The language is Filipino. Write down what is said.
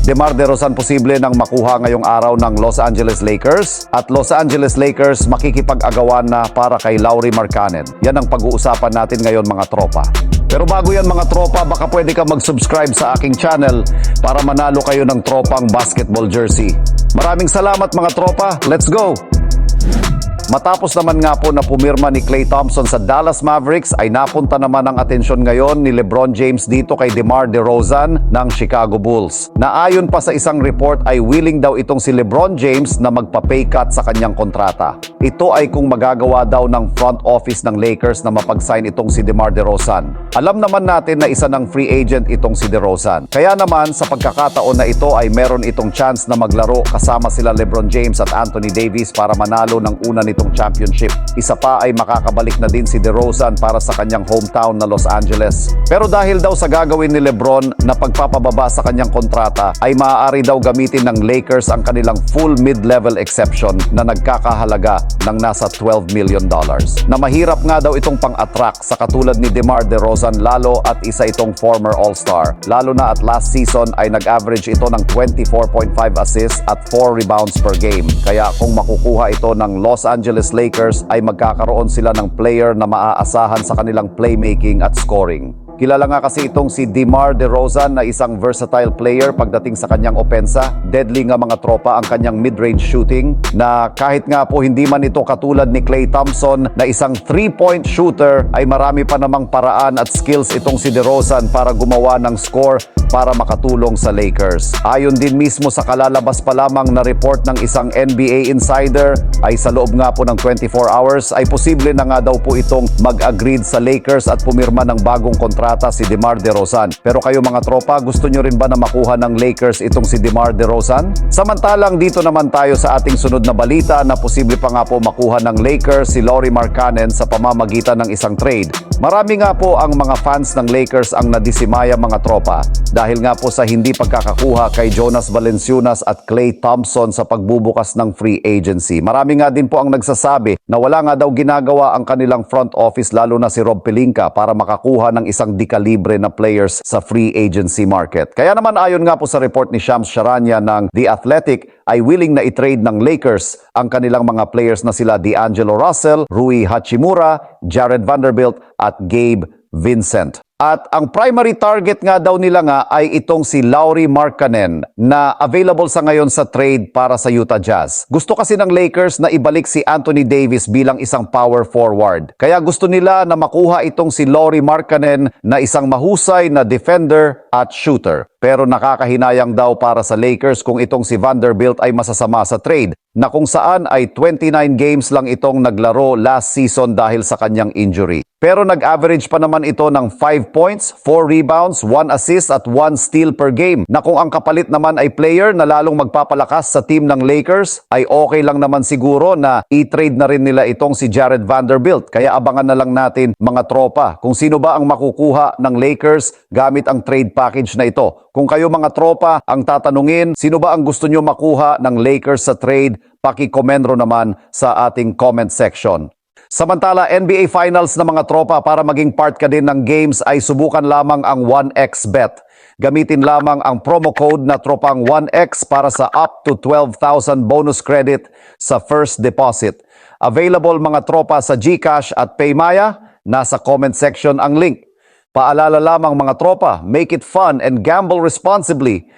DeMar DeRozan posible nang makuha ngayong araw ng Los Angeles Lakers at Los Angeles Lakers makikipag-agawan na para kay Lauri Markkanen. Yan ang pag-uusapan natin ngayon mga tropa. Pero bago yan mga tropa, baka pwede ka mag-subscribe sa aking channel para manalo kayo ng tropang basketball jersey. Maraming salamat mga tropa, let's go! Matapos naman nga po na pumirma ni Klay Thompson sa Dallas Mavericks ay napunta naman ang atensyon ngayon ni LeBron James dito kay DeMar DeRozan ng Chicago Bulls. Naayon pa sa isang report ay willing daw itong si LeBron James na magpa-pay cut sa kanyang kontrata. Ito ay kung magagawa daw ng front office ng Lakers na mapag-sign itong si DeMar DeRozan. Alam naman natin na isa ng free agent itong si DeRozan. Kaya naman sa pagkakataon na ito ay meron itong chance na maglaro kasama sila LeBron James at Anthony Davis para manalo ng una nitong championship. Isa pa ay makakabalik na din si DeRozan para sa kanyang hometown na Los Angeles. Pero dahil daw sa gagawin ni LeBron na pagpapababa sa kanyang kontrata ay maaari daw gamitin ng Lakers ang kanilang full mid-level exception na nagkakahalaga ng nasa $12 million. Na mahirap nga daw itong pang-attract sa katulad ni DeMar DeRozan lalo at isa itong former All-Star. Lalo na at last season ay nag-average ito ng 24.5 assists at 4 rebounds per game. Kaya kung makukuha ito ng Los Angeles Lakers ay magkakaroon sila ng player na maaasahan sa kanilang playmaking at scoring. Kilala nga kasi itong si DeMar DeRozan na isang versatile player pagdating sa kanyang opensa. Deadly nga mga tropa ang kanyang mid-range shooting na kahit nga po hindi man ito katulad ni Klay Thompson na isang 3-point shooter ay marami pa namang paraan at skills itong si DeRozan para gumawa ng score para makatulong sa Lakers. Ayon din mismo sa kalalabas pa lamang na report ng isang NBA insider ay sa loob nga po ng 24 hours ay posible na nga daw po itong mag-agreed sa Lakers at pumirma ng bagong kontrata si DeMar DeRozan. Pero kayo mga tropa, gusto nyo rin ba na makuha ng Lakers itong si DeMar DeRozan? Samantalang dito naman tayo sa ating sunod na balita na posible pa nga po makuha ng Lakers si Lauri Markkanen sa pamamagitan ng isang trade. Marami nga po ang mga fans ng Lakers ang nadisimaya mga tropa dahil nga po sa hindi pagkakakuha kay Jonas Valanciunas at Klay Thompson sa pagbubukas ng free agency. Marami nga din po ang nagsasabi na wala nga daw ginagawa ang kanilang front office lalo na si Rob Pelinka para makakuha ng isang di-kalibre na players sa free agency market. Kaya naman ayon nga po sa report ni Shams Charania ng The Athletic ay willing na i-trade ng Lakers ang kanilang mga players na sila D'Angelo Russell, Rui Hachimura, Jared Vanderbilt at Gabe Vincent. At ang primary target nga daw nila nga ay itong si Lauri Markkanen na available sa ngayon sa trade para sa Utah Jazz. Gusto kasi ng Lakers na ibalik si Anthony Davis bilang isang power forward. Kaya gusto nila na makuha itong si Lauri Markkanen na isang mahusay na defender at shooter. Pero nakakahinayang daw para sa Lakers kung itong si Vanderbilt ay masasama sa trade na kung saan ay 29 games lang itong naglaro last season dahil sa kanyang injury. Pero nag-average pa naman ito ng 5 points, 4 rebounds, 1 assist at 1 steal per game. Na kung ang kapalit naman ay player na lalong magpapalakas sa team ng Lakers, ay okay lang naman siguro na i-trade na rin nila itong si Jared Vanderbilt. Kaya abangan na lang natin mga tropa kung sino ba ang makukuha ng Lakers gamit ang trade package na ito. Kung kayo mga tropa ang tatanungin, sino ba ang gusto nyo makuha ng Lakers sa trade, paki-komento naman sa ating comment section. Samantala, NBA Finals na mga tropa, para maging part ka din ng games ay subukan lamang ang 1xBet. Gamitin lamang ang promo code na tropang 1x para sa up to 12,000 bonus credit sa first deposit. Available mga tropa sa GCash at Paymaya, nasa comment section ang link. Paalala lamang mga tropa, make it fun and gamble responsibly.